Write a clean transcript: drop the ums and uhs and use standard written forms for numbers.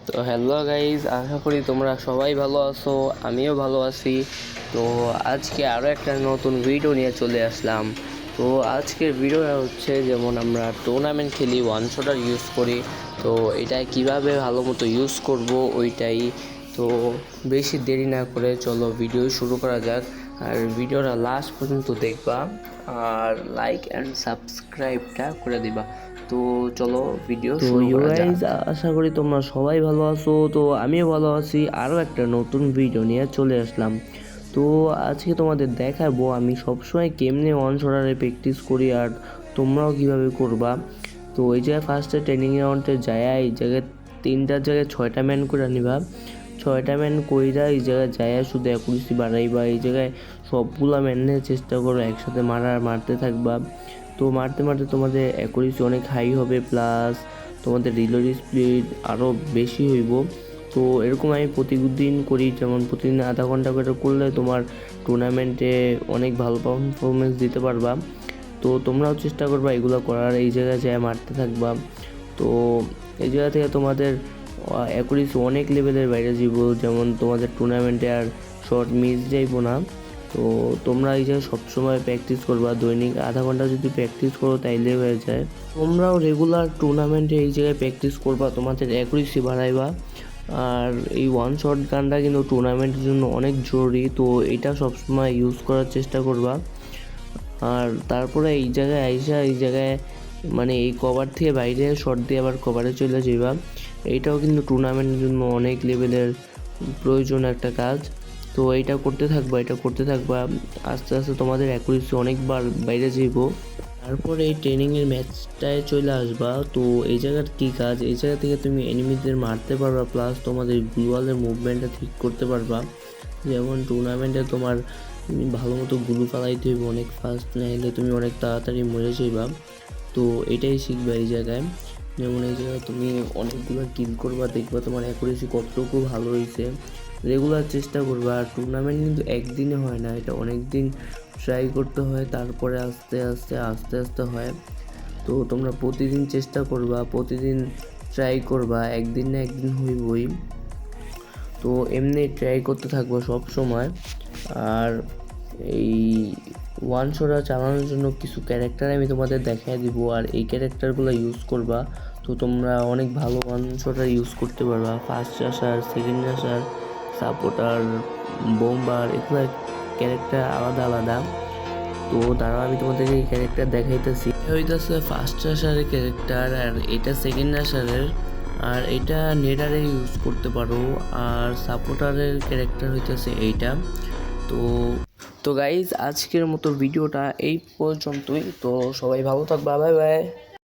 তো hello guys, আশা করি তোমরা সবাই ভালো আছো। আমিও ভালো আছি। তো আজকে আরও একটা নতুন ভিডিও নিয়ে চলে আসলাম। তো আজকের ভিডিওটা হচ্ছে যেমন আমরা টুর্নামেন্ট খেলি, ওয়ান শটার ইউজ করি। তো এটা কিভাবে ভালো মতো ইউজ করব ওইটাই। তো বেশি দেরি না করে চলো ভিডিও শুরু করা যাক। আর ভিডিওটা লাস্ট পর্যন্ত দেখবা আর লাইক অ্যান্ড সাবস্ক্রাইবটা করে দিবা। তো চলো ভিডিও শুরু করা যাক। আশা করি তোমরা সবাই ভালো আছো। তো আমিও ভালো আছি, আরও একটা নতুন ভিডিও নিয়ে চলে আসলাম। তো আজকে তোমাদের দেখাবো আমি সবসময় কেমনে ওয়ান শটারে প্র্যাকটিস করি আর তোমরাও কিভাবে করবা। তো এই জায়গায় ফার্স্টে ট্রেনিং রাউন্ডে যায়, এই জায়গায় 3টার জায়গায় 6টা ম্যান করে নিবা। 6টা ম্যান কইরা এই জায়গায় যায় শুধু অ্যাকুরেসি বাড়াইবা। এই জায়গায় সবগুলা ম্যানের চেষ্টা করো একসাথে মারতে থাকবা। তো মারতে মারতে তোমাদের অ্যাকুরেসি অনেক হাই হবে, প্লাস তোমাদের রিলোড স্পিড আরও বেশি হইব। তো এরকম আমি প্রতিদিন করি, যেমন প্রতিদিন আধা ঘন্টা করে করলে তোমার টুর্নামেন্টে অনেক ভালো পারফরমেন্স দিতে পারবা। তো তোমরাও চেষ্টা করবা এগুলো করার, এই জায়গায় যায় মারতে থাকবা। তো এই জায়গা থেকে তোমাদের অ্যাকুরেসি অনেক লেভেলের বাইরে যাব, যেমন তোমাদের টুর্নামেন্টে আর শর্ট মিস যাইবো না। তো তোমরা এই জায়গায় সবসময় প্র্যাকটিস করবা, দৈনিক আধা ঘন্টা যদি প্র্যাকটিস করো তাইলে হয়ে যায়। তোমরাও রেগুলার টুর্নামেন্টে এই জায়গায় প্র্যাকটিস করবা, তোমাদের অ্যাকুরেসি বাড়াইবা। আর এই ওয়ান শট গানটা কিন্তু টুর্নামেন্টের জন্য অনেক জরুরি, তো এটা সবসময় ইউজ করার চেষ্টা করবা। আর তারপরে এই জায়গায় আইসা এই জায়গায় মানে এই কভার থেকে বাইরে শট দিয়ে আবার কভারে চলে যাইবা। এইটাও কিন্তু টুর্নামেন্টের জন্য অনেক লেভেলের প্রয়োজন একটা কাজ। তো এইটা করতে থাকবা, আস্তে আস্তে তোমাদের অ্যাকুরেসি অনেকবার বাইরে যাইব। তারপরে এই ট্রেনিংয়ের ম্যাচটায় চলে আসবা। তো এই জায়গার কী কাজ, এই জায়গা থেকে তুমি এনিমিদের মারতে পারবা, প্লাস তোমাদের গ্লুয়ালের মুভমেন্টটা ঠিক করতে পারবা। যেমন টুর্নামেন্টে তোমার ভালো মতো গ্লু ফালাইতে হইব অনেক ফাস্ট, নাইলে তুমি অনেক তাড়াতাড়ি মরে যাইবা। তো এটাই শিখবা এই জায়গায়। যেমন এই জায়গায় তুমি অনেকগুলো কিল করবা, দেখবা তোমার অ্যাকুরেসি কতটুকু ভালো হয়েছে। রেগুলার চেষ্টা করবা। আর টুর্নামেন্ট কিন্তু একদিনে হয় না, এটা অনেক দিন ট্রাই করতে হয়, তারপরে আস্তে আস্তে হয়। তো তোমরা প্রতিদিন চেষ্টা করবা, প্রতিদিন ট্রাই করবা, একদিন না একদিন হইবই। তো এমনি ট্রাই করতে থাকবো সব সময়। আর এই ওয়ান শটটা চালানোর জন্য কিছু ক্যারেক্টার আমি তোমাদের দেখাই দিব, আর এই ক্যারেক্টারগুলো ইউজ করবা। তো তোমরা অনেক ভালো ওয়ান শটার ইউজ করতে পারবা। First rusher, second rusher, supporter, bomber, এগুলো ক্যারেক্টার আলাদা আলাদা। তো দাঁড়াও আমি তোমাদের এই ক্যারেক্টার দেখাইতেছি। এটা হইতেছে ফার্স্ট রাশারের ক্যারেক্টার, আর এটা সেকেন্ড রাশারের, আর এটা নেডারে ইউজ করতে পারো। আর সাপোর্টারের ক্যারেক্টার হইতেছে এইটা। তো তো গাইজ, আজকের মতো ভিডিওটা এই পর্যন্তই। তো সবাই ভালো থাকবা, বাই বাই।